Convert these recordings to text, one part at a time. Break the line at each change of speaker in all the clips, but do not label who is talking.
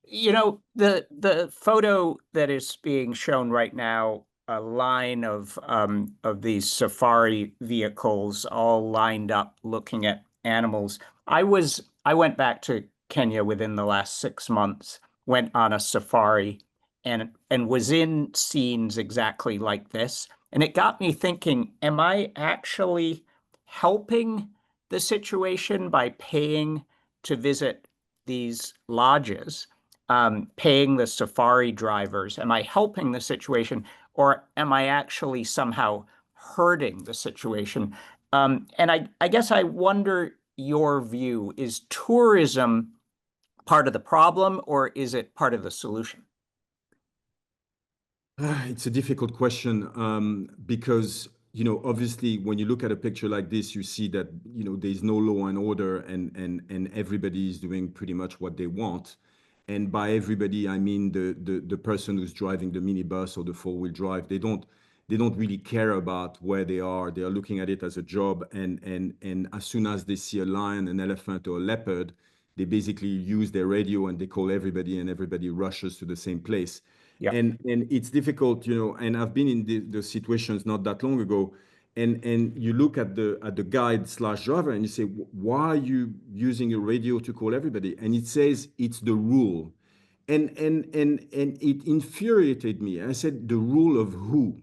The photo that is being shown right now, a line of these safari vehicles all lined up looking at animals. I went back to Kenya within the last 6 months, went on a safari and was in scenes exactly like this. And it got me thinking, am I actually helping the situation by paying to visit these lodges? Paying the safari drivers? Am I helping the situation, or am I actually somehow hurting the situation? And I guess I wonder your view. Is tourism part of the problem, or is it part of the solution?
It's a difficult question because, obviously, when you look at a picture like this, you see that, there's no law and order and everybody is doing pretty much what they want. And by everybody, I mean the person who's driving the minibus or the four-wheel drive. They don't really care about where they are. They are looking at it as a job. And as soon as they see a lion, an elephant, or a leopard, they basically use their radio and they call everybody, and everybody rushes to the same place.
Yeah.
And it's difficult, and I've been in the situations not that long ago, and you look at the guide slash driver and you say, why are you using a radio to call everybody? And it says it's the rule. And it infuriated me. I said, the rule of who,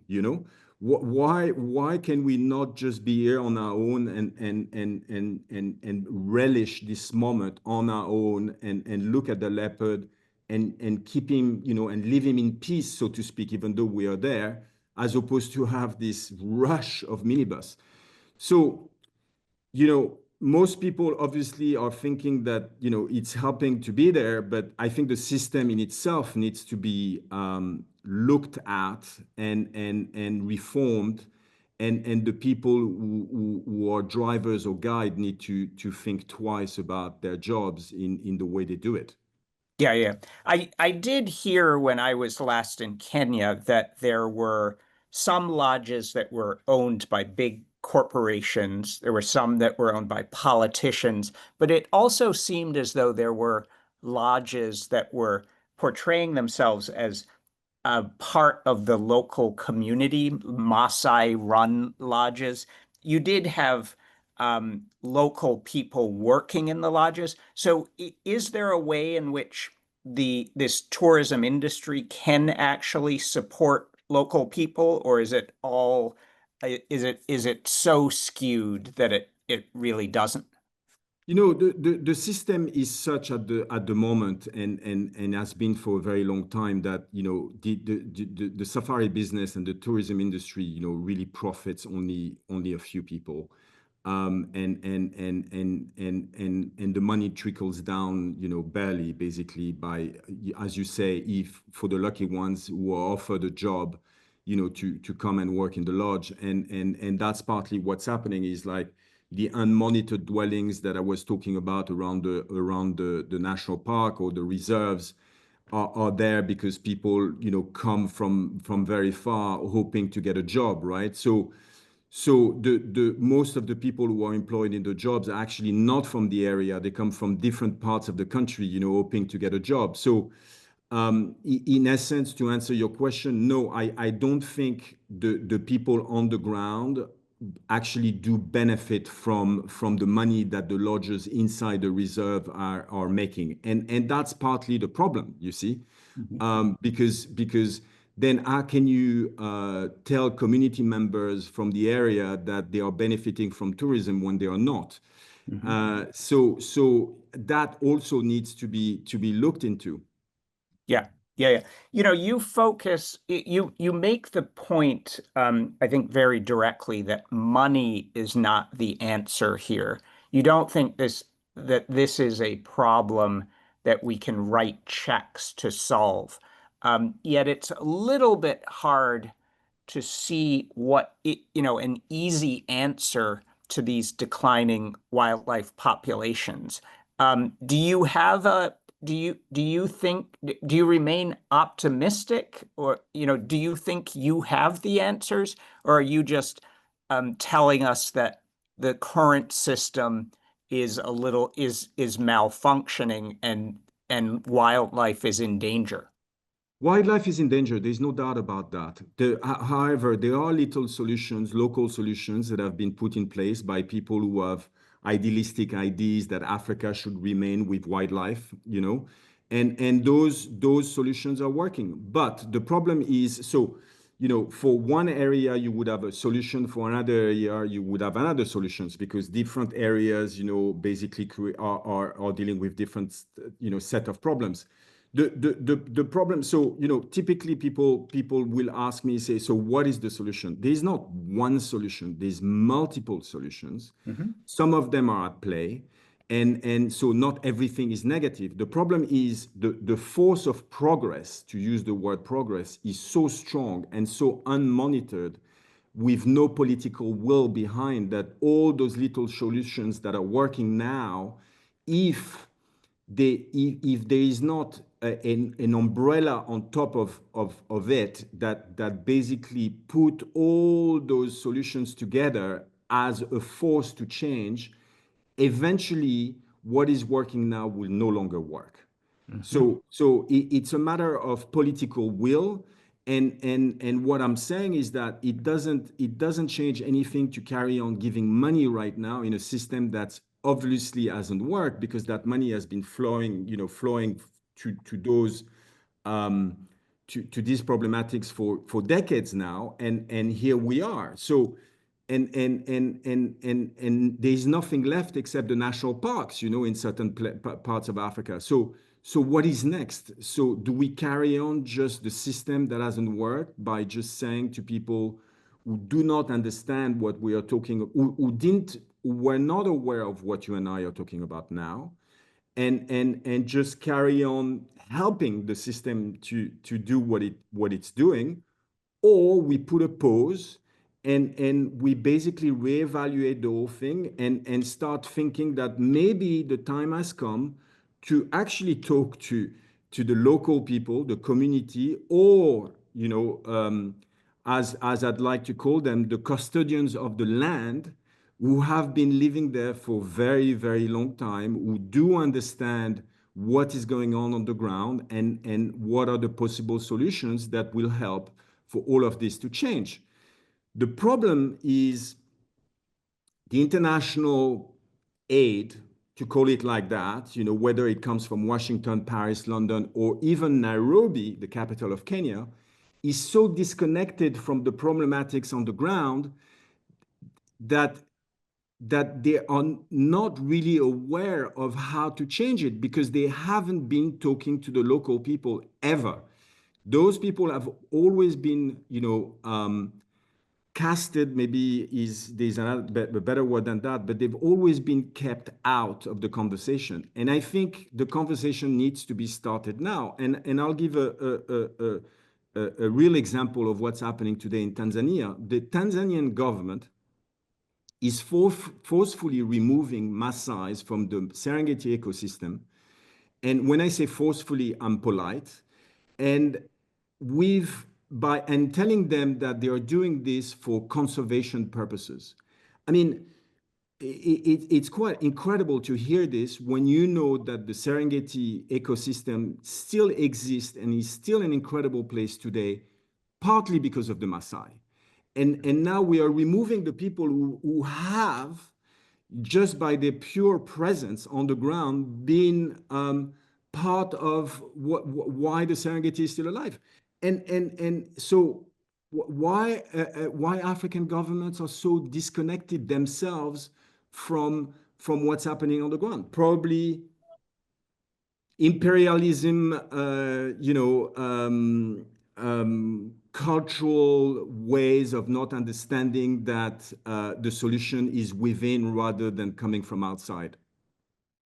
why can we not just be here on our own and relish this moment on our own and look at the leopard and keep him, and leave him in peace, so to speak, even though we are there, as opposed to have this rush of minibus. So, most people obviously are thinking that, it's helping to be there, but I think the system in itself needs to be looked at and reformed. And the people who are drivers or guide need to think twice about their jobs in the way they do it.
Yeah, yeah. I did hear when I was last in Kenya that there were some lodges that were owned by big corporations. There were some that were owned by politicians, but it also seemed as though there were lodges that were portraying themselves as a part of the local community, Maasai-run lodges. You did have local people working in the lodges. So is there a way in which this tourism industry can actually support local people, or is it all is it so skewed that it really doesn't?
The system is such at the moment and has been for a very long time that, the safari business and the tourism industry, really profits only a few people. And the money trickles down, barely, basically, by, as you say, if for the lucky ones who are offered a job, to come and work in the lodge. And that's partly what's happening, is like the unmonitored dwellings that I was talking about around the national park or the reserves are there because people, come from very far hoping to get a job, right? So the most of the people who are employed in the jobs are actually not from the area. They come from different parts of the country, hoping to get a job. So in essence, to answer your question, no, I don't think the people on the ground actually do benefit from the money that the lodgers inside the reserve are making. And that's partly the problem, you see,
Mhm.
because then how can you tell community members from the area that they are benefiting from tourism when they are not?
Mhm.
So that also needs to be looked into.
Yeah, yeah, yeah. You make the point, I think very directly that money is not the answer here. You don't think that this is a problem that we can write checks to solve. Yet it's a little bit hard to see an easy answer to these declining wildlife populations. Do you have a do you think do you remain optimistic, or do you think you have the answers, or are you just telling us that the current system is malfunctioning, and wildlife is in danger.
Wildlife is in danger. There's no doubt about that. However, there are little solutions, local solutions that have been put in place by people who have idealistic ideas that Africa should remain with wildlife, and those solutions are working. But the problem is, so, for one area, you would have a solution. For another area, you would have another solutions because different areas, basically are dealing with different, set of problems. The problem, so typically people will ask me, say, so what is the solution? There's not one solution, there's multiple solutions.
Mhm.
Some of them are at play, and so not everything is negative. The problem is the force of progress, to use the word progress, is so strong and so unmonitored, with no political will behind, that all those little solutions that are working now, if if there is not an umbrella on top of it that basically put all those solutions together as a force to change, eventually what is working now will no longer work.
Mhm.
So it's a matter of political will, and what I'm saying is that it doesn't change anything to carry on giving money right now in a system that's obviously hasn't worked, because that money has been flowing to those um, to these problematics for decades now, and here we are. So and there's nothing left except the national parks, in certain parts of Africa. So what is next? So do we carry on just the system that hasn't worked by just saying to people who do not understand what we are talking, who were not aware of what you and I are talking about now, and just carry on helping the system to do what it's doing, or we put a pause, and we basically reevaluate the whole thing, and start thinking that maybe the time has come to actually talk to the local people, the community, or as I'd like to call them, the custodians of the land, who have been living there for very, very long time, who do understand what is going on the ground, and what are the possible solutions that will help for all of this to change. The problem is the international aid, to call it like that, whether it comes from Washington, Paris, London, or even Nairobi, the capital of Kenya, is so disconnected from the problematics on the ground that they are not really aware of how to change it, because they haven't been talking to the local people ever. Those people have always been, casted, maybe there's a better word than that, but they've always been kept out of the conversation. And I think the conversation needs to be started now. And I'll give a real example of what's happening today in Tanzania. The Tanzanian government is forcefully removing Maasais from the Serengeti ecosystem. And when I say forcefully, I'm polite. And and telling them that they are doing this for conservation purposes. I mean, it's quite incredible to hear this when you know that the Serengeti ecosystem still exists and is still an incredible place today, partly because of the Maasai. And now we are removing the people who have, just by their pure presence on the ground, been part of why the Serengeti is still alive. And so why African governments are so disconnected themselves from what's happening on the ground? Probably imperialism, cultural ways of not understanding that the solution is within rather than coming from outside.